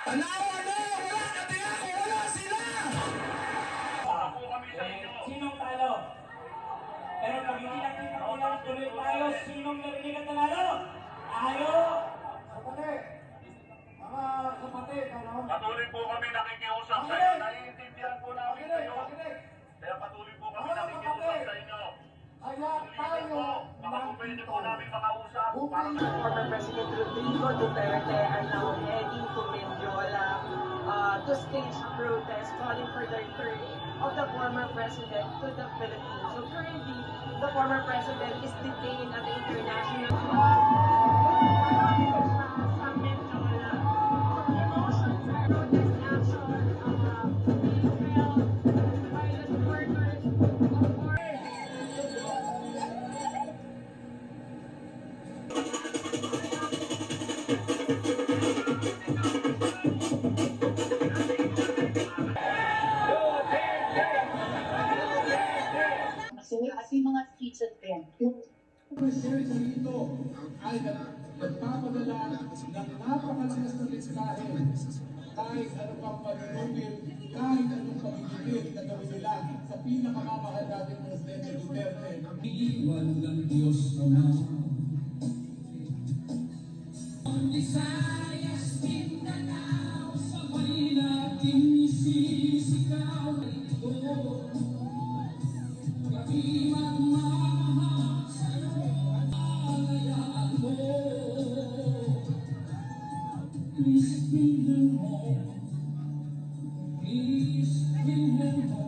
Tanawa na! Wala ka tiyak! Wala sila! Sinong talo? Pero pag hindi nakita ko lang tuloy tayo, sinong narinig ang talalo? Tayo! Kapatid! Mga kapatid, ano? Patuloy po kami nakikiusap sa inyo. Naiintindihan po namin kayo. Kaya patuloy po kami nakikiusap sa inyo. Kaya tayo Baka po pwede po namin makausap. Former President Rodrigo Duterte are now heading to Mendiola to stage protest calling for the return of the former president to the Philippines. So currently, the former president is detained at the international sa Mendiola. Emotions and protest action being held by the supporters of Kasi mga streets at them. Presidente dito ay nagpapadala ng napakalakas na mensahe kahit ano pang panunugin, kahit anong pagigilid na gawin nila sa pinakamamahal natin Presidente Duterte. Iiwan ng Diyos Ama. Ang Visayas, Mindanao, sabay nating isisigaw ito. Kami magmamahal sa'yo, alayaan mo. Please bring them home. Please bring them home.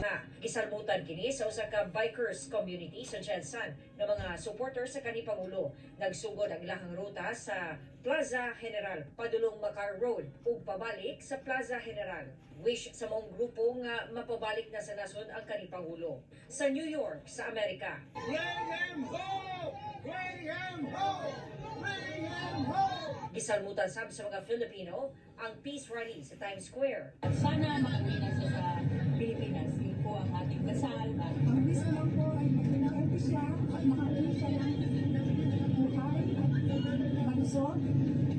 Na gisalmutan kini sa usa ka bikers community sa Jensan ng mga supporter sa kanhi Pangulo. Nagsugod ang ilahang ruta sa Plaza General, padulong Macar Road ug pabalik sa Plaza General. Wish sa mong grupo nga mapabalik na sa nasod ang kanhi Pangulo. Sa New York, sa Amerika. Bring him home! Bring him home! Bring him home! Gisalmutan sab sa mga Filipino ang peace rally sa Times Square. Sana makauwi na siya sa Pilipinas. Yun po ang ating dasal. Ang gusto lang po ay magpinakaupo siya at makauwi siya ng buhay at malusog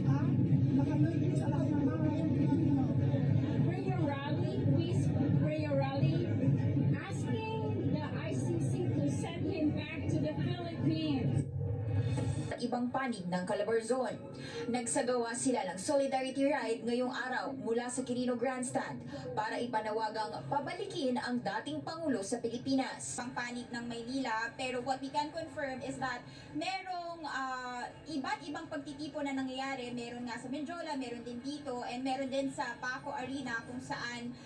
at makaligtas sa lahat ng mga Pilipino. Prayer rally, peace prayer rally, asking the ICC to send him back to the Philippines. Ibang panig ng Calabarzon. Nagsagawa sila ng Solidarity Ride ngayong araw mula sa Quirino Grandstand para ipanawagang pabalikin ang dating Pangulo sa Pilipinas. Pang panig ng Maynila, pero what we can confirm is that merong iba't ibang pagtitipon na nangyayari. Meron nga sa Mendiola, meron din dito, and meron din sa Paco Arena kung saan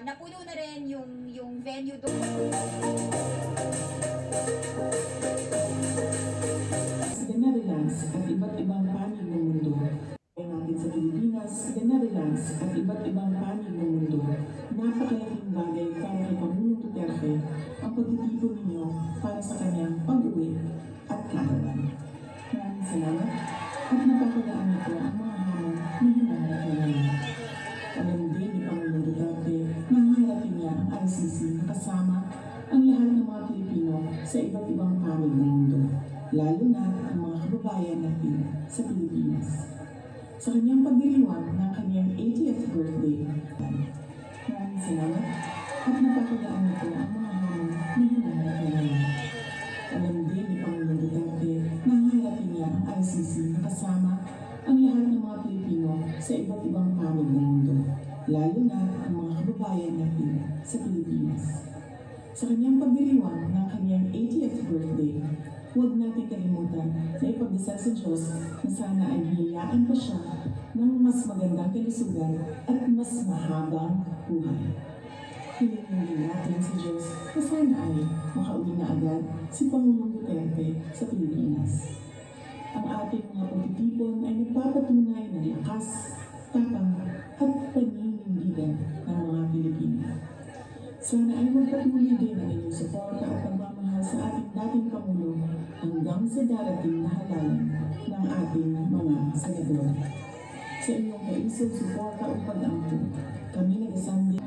napuno na rin yung venue doon. The Netherlands at iba't ibang panig ng mundo. Ay natin sa Pilipinas, the Netherlands at iba't ibang panig ng mundo. Napakalaking bagay para kay Pangulong Duterte ang pagtitipon ninyo para sa kanyang pag-uwi at kaarawan. Maraming salamat at napakagaan nito ang mga hamon na hinaharap ngayon. Alam din ni Pangulong Duterte na haharapin niya ang ICC kasama ang lahat ng mga Pilipino sa iba't ibang panig ng mundo, lalo na ang mga kababayan natin sa Pilipinas. Sa kanyang pagdiriwang ng kanyang 80th birthday, maraming salamat at napakagaan nito ang mga hamon na hinaharap ngayon. Alam din ni Pangulong Duterte na haharapin niya ang ICC kasama ang lahat ng mga Pilipino sa iba't ibang panig ng mundo, lalo na ang mga kababayan natin sa Pilipinas. Sa kanyang pagdiriwang ng kanyang 80th birthday, huwag natin kalimutan na ipagdasal sa Diyos na sana ay hihiyaan pa siya ng mas magandang kalusugan at mas mahabang buhay. Hilingin natin sa Diyos na sana ay makauwi na agad si Pangulong Duterte sa Pilipinas. Ang ating mga pagtitipon ay nagpapatunay ng lakas, tapang at paninindigan ng mga Pilipino. Sana ay magpatuloy din ang inyong suporta at pagmamahal sa ating dating Pangulo hanggang sa darating na halalan ng ating mga senador. Sa inyong kaisang suporta o pag-angkot, kami nag-isang din.